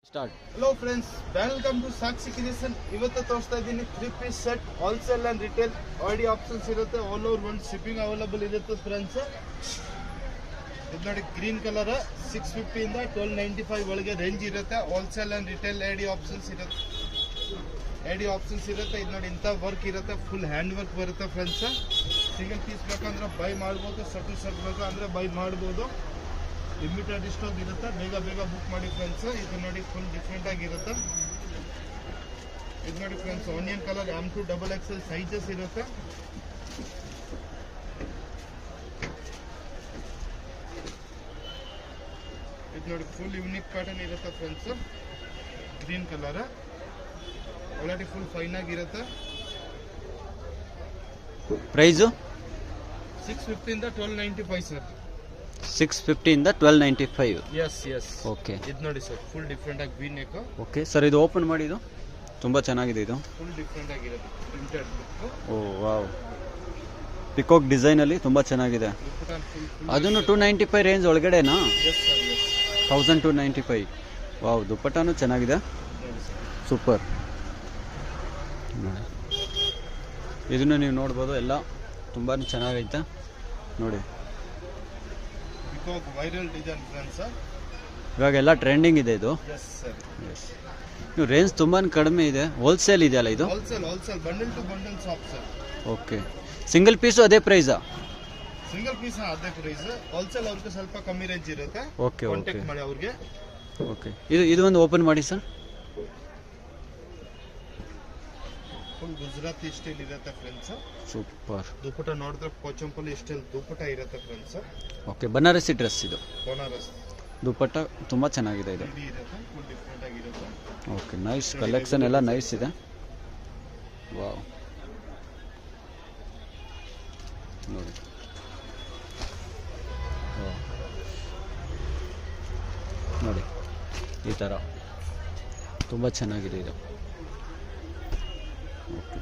Start. Hello friends, welcome to Sakshi Creation. ಇವತ್ತು ತೋರಿಸ್ತಾ ಇದ್ದೀನಿ 3 piece set, wholesale and retail ಆಡಿ ಆಪ್ಷನ್ಸ್ ಇರುತ್ತೆ. All over world shipping available ಇರುತ್ತೆ ಫ್ರೆಂಡ್ಸ್. ಇದು ನೋಡಿ, ಗ್ರೀನ್ ಕಲರ್ 650 ಇಂದ 1295 ಒಳಗೆ ರೇಂಜ್ ಇರುತ್ತೆ. Wholesale and retail ID options ಇರುತ್ತೆ. ಇದು ನೋಡಿ, ಇಂಥ ವರ್ಕ್ ಇರುತ್ತೆ, ಫುಲ್ ಹ್ಯಾಂಡ್ ವರ್ಕ್ ಬರುತ್ತೆ ಫ್ರೆಂಡ್ಸ್. ಸಿಂಗಲ್ ಪೀಸ್ ಬೇಕಂದ್ರೆ ಬೈ ಮಾಡ್ಬೋದು, ಸೆಟ್ ಬೇಕು ಅಂದರೆ ಬೈ ಮಾಡ್ಬೋದು. ಲಿಮಿಟೆಡ್ ಸ್ಟಾಕ್ ಇರುತ್ತೆ, ಬೇಗ ಬುಕ್ ಮಾಡಿ ಫ್ರೆಂಡ್ಸ್. ಇದು ನೋಡಿ, ಫುಲ್ ಡಿಫ್ರೆಂಟ್ ಆಗಿರುತ್ತೆ. ಇದು ನೋಡಿ friends, onion colour M2 XXL sizes ಇರುತ್ತೆ. ಇದು ನೋಡಿ, ಫುಲ್ ಯೂನಿಕ್ ಪ್ಯಾಟರ್ನ್ ಇರುತ್ತೆ friends. Green colour already full fine ಆಗಿರುತ್ತೆ. ಪ್ರೈಸು 650 ಇಂದ 1295 ಸರ್. 650 ಇಂದ 1295. Yes okay. ಇದು ನೋಡಿ ಸರ್, ಫುಲ್ ಡಿಫ್ರೆಂಟ್ ಆಗಿ ವಿ ನೆಕ್. ಓಕೆ ಸರ್, ಇದು ಓಪನ್ ಮಾಡಿ. ಇದು ತುಂಬ ಚೆನ್ನಾಗಿದೆ. ಇದು ಫುಲ್ ಡಿಫ್ರೆಂಟ್ ಆಗಿರುತ್ತೆ, printed look. Oh wow, peacock ಡಿಸೈನಲ್ಲಿ ತುಂಬ ಚೆನ್ನಾಗಿದೆ. ಅದನ್ನು 295 ರೇಂಜ್ ಒಳಗಡೆನಾ? Yes sir, yes. 1295. ವಾವ್, ದುಪ್ಪಟ್ಟಾನು ಚೆನ್ನಾಗಿದೆ, ಸೂಪರ್. ಇದನ್ನು ನೀವು ನೋಡ್ಬೋದು, ಎಲ್ಲ ತುಂಬಾ ಚೆನ್ನಾಗೈತೆ ನೋಡಿ. Peacock viral design friends. ಇವಾಗೆಲ್ಲ ಟ್ರೆಂಡಿಂಗ್ ಇದೆ ಇದು. Yes sir, yes. ನೀವು ರೇಂಜ್ ತುಂಬಾ ಕಡಿಮೆ ಇದೆ. ಹೋಲ್ಸೇಲ್ ಇದೆಯಲ್ಲ ಇದು? Wholesale bundle to bundle shop sir. Okay. Single piece ಅದೇ ಪ್ರೈಸಾ? ಸಿಂಗಲ್ ಪೀಸ್ ಅದೇ ಪ್ರೈಸ್. ಹೋಲ್ಸೇಲ್ ಅವ್ರಿಗೆ ಸ್ವಲ್ಪ ಕಮ್ಮಿ ರೇಂಜ್ ಇರುತ್ತೆ. ಓಕೆ ಕಾಂಟ್ಯಾಕ್ಟ್ ಮಾಡಿ ಅವ್ರಿಗೆ. ಓಕೆ. ಇದು ಒಂದು ಓಪನ್ ಮಾಡಿ ಸರ್. ಫುಲ್ ಗುಜರಾತಿ ಸ್ಟೈಲ್ ಇರುತ್ತೆ ಫ್ರೆಂಡ್ಸ್. ಸೂಪರ್. ದುಪ್ಪಟ ನೋಡಿದ್ರೆ ಪೋಚಂಪಲ್ಲಿ ಸ್ಟೈಲ್ ದುಪ್ಪಟ ಇರುತ್ತೆ ಫ್ರೆಂಡ್ಸ್. ಓಕೆ, ಬನಾರಸಿ ಡ್ರೆಸ್ ಇದು. ಬನಾರಸ್ ದುಪ್ಪಟ್ಟ ತುಂಬ ಚೆನ್ನಾಗಿದೆ ಇದು. ಇರುತ್ತೆ, ಫುಲ್ ಡಿಫ್ರೆಂಟ್ ಆಗಿರುತ್ತೆ. ಓಕೆ, ನೈಸ್ ಕಲೆಕ್ಷನ್, ಎಲ್ಲ ನೈಸ್ ಇದೆ. ವಾವ್, ನೋಡಿ. ನೋಡಿ, ಈ ಥರ ತುಂಬ ಚೆನ್ನಾಗಿದೆ ಇದು. ಓಕೆ.